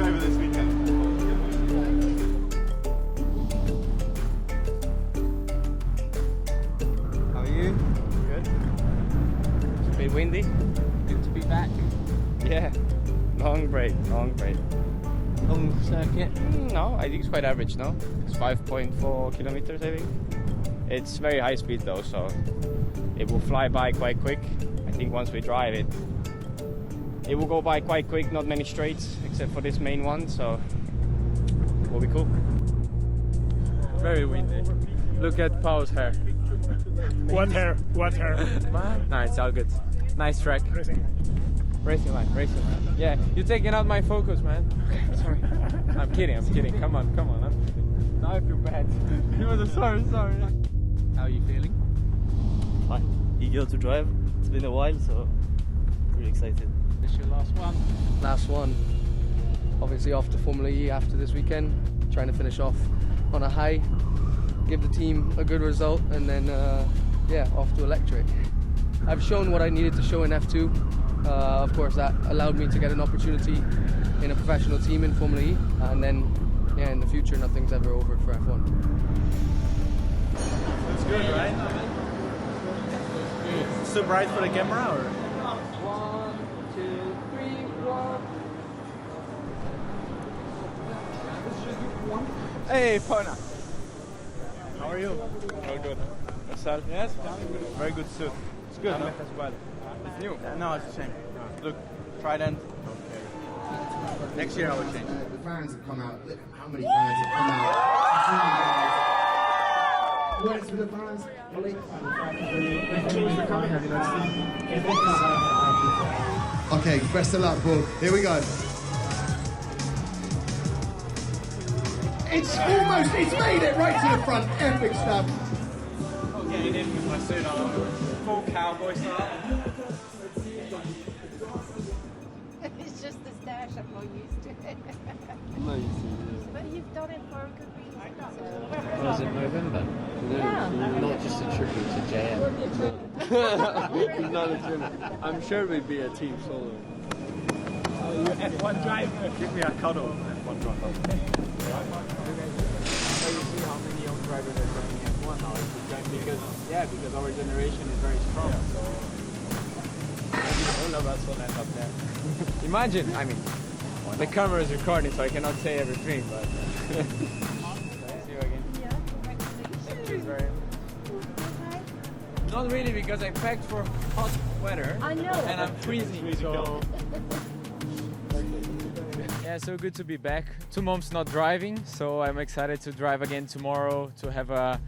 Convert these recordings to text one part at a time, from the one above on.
driver this weekend. How are you? Good. It's a bit windy. Good to be back. Yeah. Long break. Long circuit. No, I think it's quite average, no? It's 5.4 kilometers, I think. It's very high speed though, so it will fly by quite quick. I think once we drive it, it will go by quite quick, not many straights, except for this main one, so it will be cool. Very windy. Look at Paul's hair. What hair? No, it's all good. Nice track. Racing line. Yeah, you're taking out my focus, man. Sorry. I'm kidding. Come on. I'm kidding. Now I feel bad. Sorry. How are you feeling? Fine. Eager to drive. It's been a while, so really excited. This is your last one. Last one. Obviously off to Formula E after this weekend. Trying to finish off on a high. Give the team a good result and then off to electric. I've shown what I needed to show in F2. Of course that allowed me to get an opportunity in a professional team in Formula E, and then in the future nothing's ever over for F1. It's good, right? It's too bright for the camera, or? 1, 2, 3, 1. Hey, Pona. How are you? All good. Yourself? Yes? Very good suit. It's good, no? As well. It's new. No, it's the same. Look, Trident. Okay. Next year I will change. The fans have come out. Look how many fans have come out. Words for the fans. Okay, best of luck, Paul. Here we go. It's made it right to the front. Epic stuff. I'm getting in with my suit on. Full cowboy style. It's just the stash, I'm not used to it. But you've done it for a good reason. Was it November? Yeah. Not just a tribute to JM. Not a gym. I'm sure we'd be a team solo. You F1 driver. Give me a cuddle. F1 driver. So you see how many young drivers are joining F1 now. Because our generation is very strong. So all of us will end up there. Imagine, the camera is recording, so I cannot say everything, but see you again. Yeah, congratulations. Thank you very much. Not really, because I packed for hot weather. I know. And I'm freezing, so... Yeah, so good to be back. 2 months not driving, so I'm excited to drive again tomorrow to have a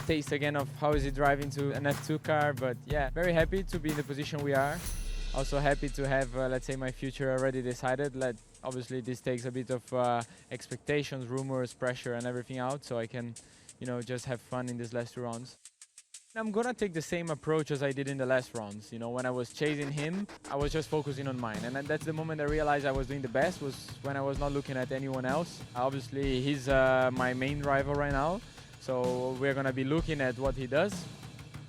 taste again of how is it driving to an F2 car. But yeah, very happy to be in the position we are. Also happy to have, let's say, my future already decided. Obviously, this takes a bit of expectations, rumors, pressure, and everything out, so I can, just have fun in these last 2 rounds. I'm gonna take the same approach as I did in the last rounds. When I was chasing him, I was just focusing on mine. And that's the moment I realized I was doing the best, was when I was not looking at anyone else. Obviously, he's my main rival right now. So we're gonna be looking at what he does,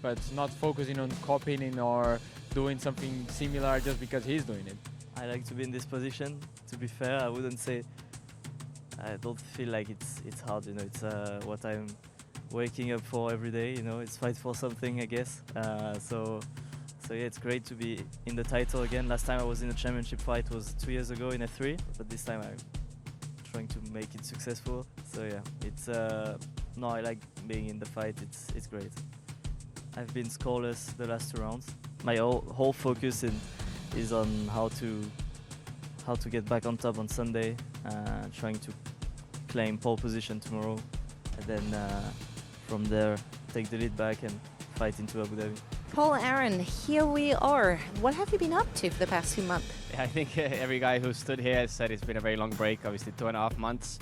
but not focusing on copying or doing something similar just because he's doing it. I like to be in this position. To be fair, I wouldn't say. I don't feel like it's hard. It's what I'm waking up for every day. It's fight for something, I guess. So yeah, it's great to be in the title again. Last time I was in a championship fight was 2 years ago in F3, but this time I'm trying to make it successful. So yeah, I like being in the fight. It's great. I've been scoreless the last 2 rounds. My whole focus is on how to get back on top on Sunday, trying to claim pole position tomorrow, and then from there take the lead back and fight into Abu Dhabi. Paul Aron, here we are. What have you been up to for the past few months? I think every guy who stood here said it's been a very long break, obviously 2.5 months.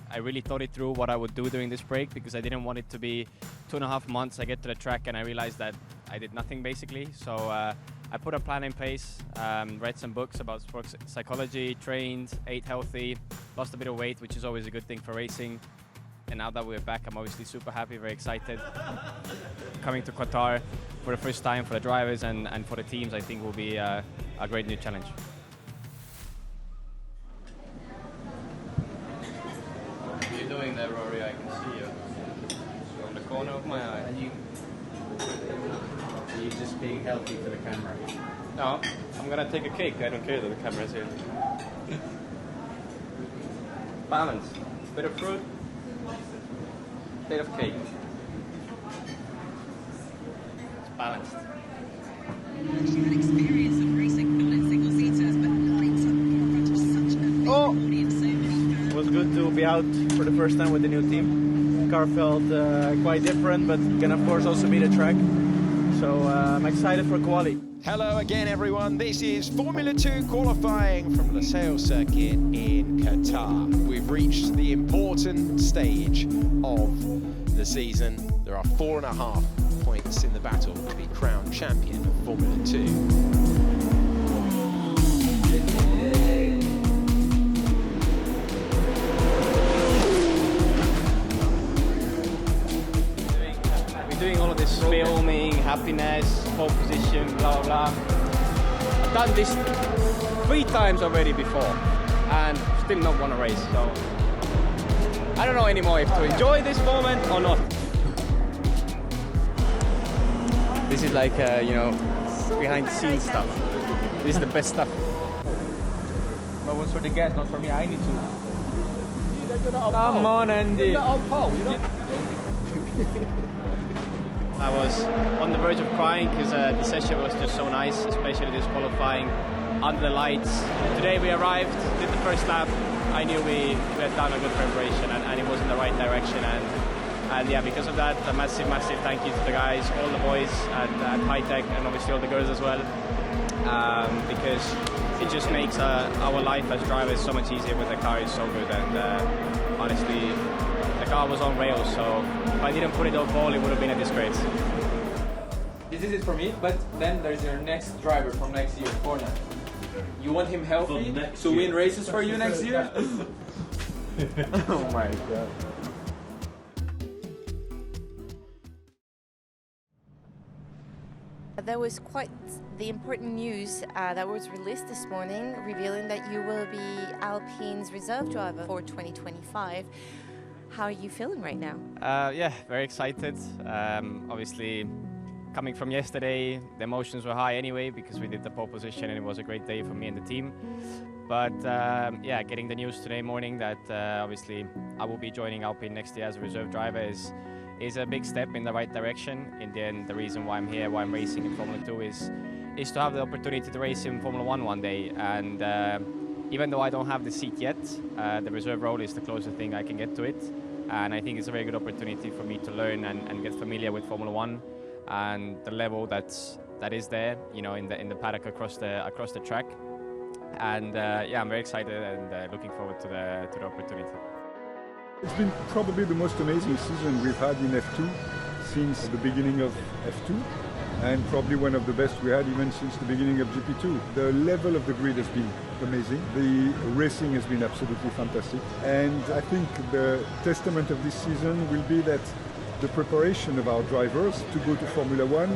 I really thought it through what I would do during this break, because I didn't want it to be 2.5 months. I get to the track and I realized that I did nothing basically. So I put a plan in place, read some books about sports psychology, trained, ate healthy, lost a bit of weight, which is always a good thing for racing. And now that we're back, I'm obviously super happy, very excited. Coming to Qatar for the first time for the drivers and for the teams, I think will be a great new challenge. doing there, Rory? I can see you from the corner of my eye. Are you just being healthy for the camera? No, I'm gonna take a cake. I don't care that the camera's here. Balance. Bit of fruit, bit of cake. It's balanced. Oh! It was good to be out for the first time with the new team. Car felt quite different, but can of course also be the track. So I'm excited for quali. Hello again, everyone. This is Formula 2 qualifying from the Losail circuit in Qatar. We've reached the important stage of the season. There are 4.5 points in the battle to be crowned champion of Formula 2. Doing all of this filming, happiness, pole position, blah blah blah. I've done this 3 times already before and still not won a race, so I don't know anymore if to enjoy this moment or not. This is like, you know, behind the scenes stuff. This is the best stuff. But what's for the guests, not for me. I need to. Come on, Andy. I was on the verge of crying because the session was just so nice, especially this qualifying under the lights. Today we arrived, did the first lap. I knew we had done a good preparation and it was in the right direction. And yeah, because of that, a massive thank you to the guys, all the boys at High Tech, and obviously all the girls as well. Because it just makes our life as drivers so much easier when the car is so good. And honestly, the car was on rails, so if I didn't put it on ball, it would have been a disgrace. This is it for me, but then there's your next driver from next year, Corner. You want him healthy to win races for you next year? Oh my god. There was quite the important news that was released this morning, revealing that you will be Alpine's reserve driver for 2025. How are you feeling right now? Yeah, very excited. Obviously, coming from yesterday, the emotions were high anyway because we did the pole position and it was a great day for me and the team. But yeah, getting the news today morning that obviously I will be joining Alpine next year as a reserve driver is a big step in the right direction. In the end, the reason why I'm here, why I'm racing in Formula 2 is to have the opportunity to race in Formula 1 one day. And even though I don't have the seat yet, the reserve role is the closest thing I can get to it. And I think it's a very good opportunity for me to learn and get familiar with Formula 1 and the level that is there, you know, in the paddock across the track. And yeah, I'm very excited and looking forward to the opportunity. It's been probably the most amazing season we've had in F2 since the beginning of F2, and probably one of the best we had even since the beginning of GP2. The level of the grid has been amazing. The racing has been absolutely fantastic. And I think the testament of this season will be that the preparation of our drivers to go to Formula 1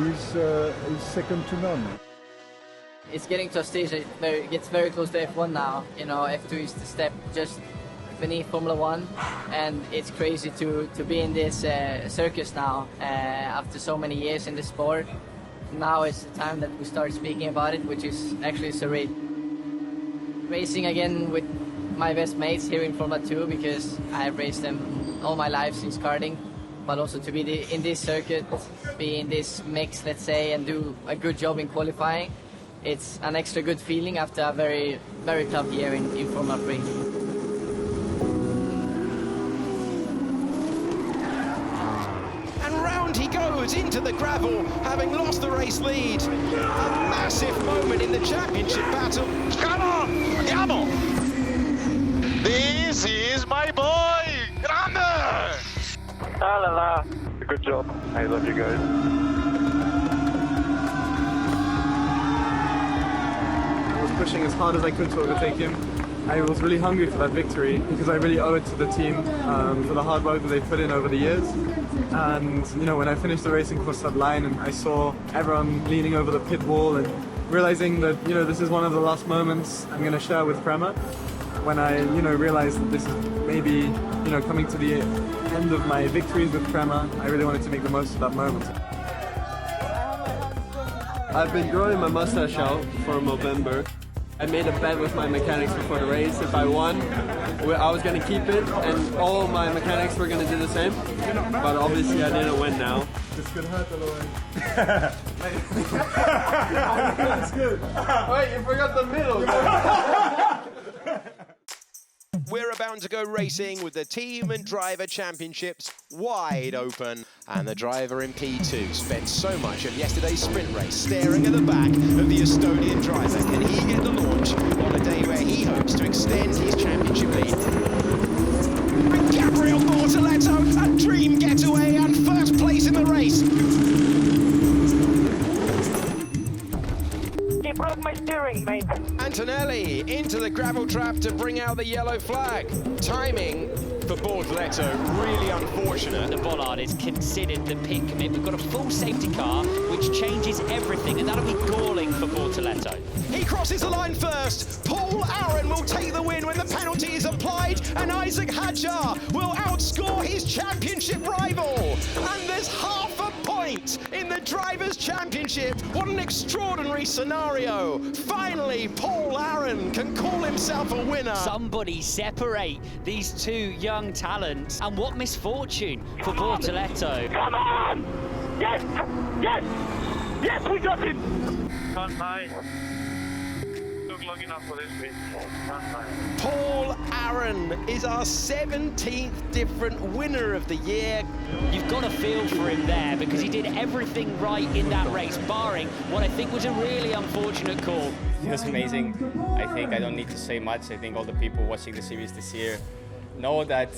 is second to none. It's getting to a stage that it gets very close to F1 now. You know, F2 is the step just beneath Formula 1, and it's crazy to be in this circus now after so many years in the sport. Now is the time that we start speaking about it, which is actually surreal. Racing again with my best mates here in Formula 2 because I've raced them all my life since karting, but also to be in this circuit, be in this mix, let's say, and do a good job in qualifying. It's an extra good feeling after a very, very tough year in Formula Prix. He goes into the gravel, having lost the race lead. A massive moment in the championship battle. Come on! Andiamo! This is my boy! Grande! La la la. Good job. I love you guys. I was pushing as hard as I could to overtake him. I was really hungry for that victory because I really owe it to the team for the hard work that they've put in over the years. And you know, when I finished the racing across that line and I saw everyone leaning over the pit wall and realizing that, you know, this is one of the last moments I'm going to share with Prema, when I, realized that this is maybe, coming to the end of my victories with Prema, I really wanted to make the most of that moment. I've been growing my mustache out for November. I made a bet with my mechanics before the race. If I won, I was going to keep it, and all my mechanics were going to do the same. But obviously I didn't win now. This could hurt a little. That's good. Wait, you forgot the middle. We're about to go racing with the team and driver championships wide open. And the driver in P2 spent so much of yesterday's sprint race staring at the back of the Estonian driver. Can he get the launch on a day where he hopes to extend his championship lead? And Gabriel Bortoleto, a dream getaway and first place in the race. He broke my steering, mate. Antonelli into the gravel trap to bring out the yellow flag. Timing for Bortoleto really unfortunate. The bollard is considered the pit commit. We've got a full safety car, which changes everything, and that'll be galling for Bortoleto. He crosses the line first. Paul Aron will take the win when the penalty is applied, and Isack Hadjar will outscore his championship rival. And there's half a point in the Drivers' Championship. What an extraordinary scenario. Finally, Paul Aron can call himself a winner. Somebody separate these two young talents, and what misfortune for Bortoleto. Come on! Yes! Yes! Yes, we got it! Can't lie. Took long enough for this bit. Can't lie. Paul Aron is our 17th different winner of the year. You've got to feel for him there, because he did everything right in that race, barring what I think was a really unfortunate call. It was amazing. I think I don't need to say much. I think all the people watching the series this year know that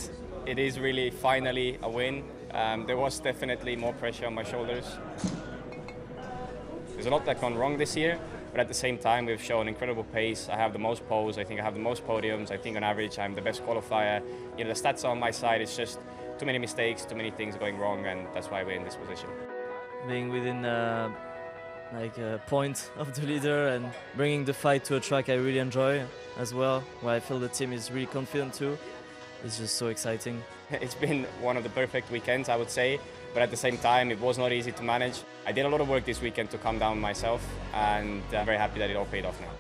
it is really finally a win. There was definitely more pressure on my shoulders. There's a lot that's gone wrong this year, but at the same time we've shown incredible pace. I have the most poles, I think I have the most podiums, I think on average I'm the best qualifier. The stats are on my side, it's just too many mistakes, too many things going wrong, and that's why we're in this position. Being within a point of the leader and bringing the fight to a track I really enjoy as well, where I feel the team is really confident too. It's just so exciting. It's been one of the perfect weekends, I would say, but at the same time it was not easy to manage. I did a lot of work this weekend to calm down myself, and I'm very happy that it all paid off now.